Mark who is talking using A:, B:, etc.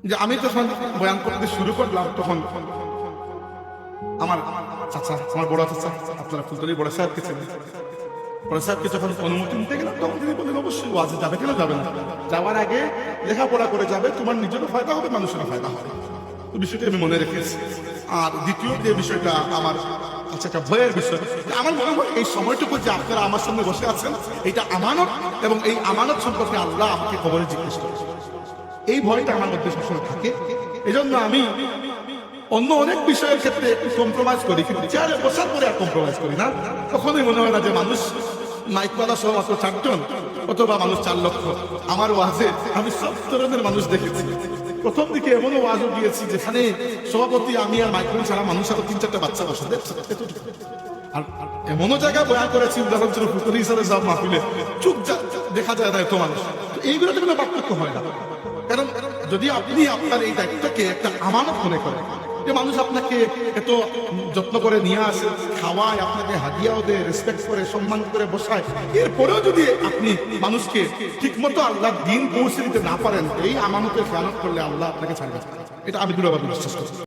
A: যে আমি যখন বয়ান করতে শুরু করলাম তখন আমার চাচা, আমার বড় চাচা, আপনারা ফুলতলি বড় সাহেবকে চেনেন, বড় সাহেবকে যখন অনুমতি নিতে গেলাম তখন তিনি বললেন অবশ্যই ওয়াজে যাবে, কেন যাবে না, যাওয়ার আগে লেখাপড়া করে যাবে, তোমার নিজেরও ফায়দা হবে, মানুষেরও ফায়দা হবে। তো বিষয়টি আমি মনে রেখেছি। আর দ্বিতীয় যে বিষয়টা আমার কাছে একটা ভয়ের বিষয়, আমার মনে হয় এই সময়টুকু যে আপনারা আমার সামনে বসে আছেন এটা আমানত, এবং এই আমানত সম্পর্কে আল্লাহ আমাকে কবরে জিজ্ঞেস করে, এই ভয়টা আমার মধ্যে সবসময় থাকে। এই জন্য আমি অন্য অনেক বিষয়ের ক্ষেত্রে কম্প্রোমাইজ করি, কিন্তু চেয়ারে বসার পরে আর কম্প্রোমাইজ করি না। কখনোই মনে হয় না যে মানুষ মাইকওয়ালা সহ মাত্র 4 জন অথবা মানুষ 4 লক্ষ। আমার ওয়াজে আমি সব ধরনের মানুষ দেখেছি। প্রথম দিকে এমনও ওয়াজও গিয়েছি যেখানে সভাপতি আমি আর মাইক্রোফোন ছাড়া মানুষ আরো 3-4টা বাচ্চা বসে। আর এমনও জায়গায় বয়ান করেছি, উদাহরণস্বরূপ ফুকরি হিসাবে সব মাহফিলে চুপ দেখা যায় না এত মানুষ। এইগুলোতে কোনো পার্থক্য হয় না। কারণ যদি আপনি আপনার এই দায়িত্বকে একটা আমানত মনে করেন, যে মানুষ আপনাকে এত যত্ন করে নিয়ে আসে, খাওয়ায়, আপনাকে হাদিয়াও দেয়, রেসপেক্ট করে, সম্মান করে বসায়, এরপরেও যদি আপনি মানুষকে ঠিকমতো আল্লাহর দ্বীন পৌঁছে দিতে না পারেন, এই আমানতের খেয়ানত করলে আল্লাহ আপনাকে ছাড়বে। এটা আমি দৃঢ়ভাবে বিশ্বাস করি।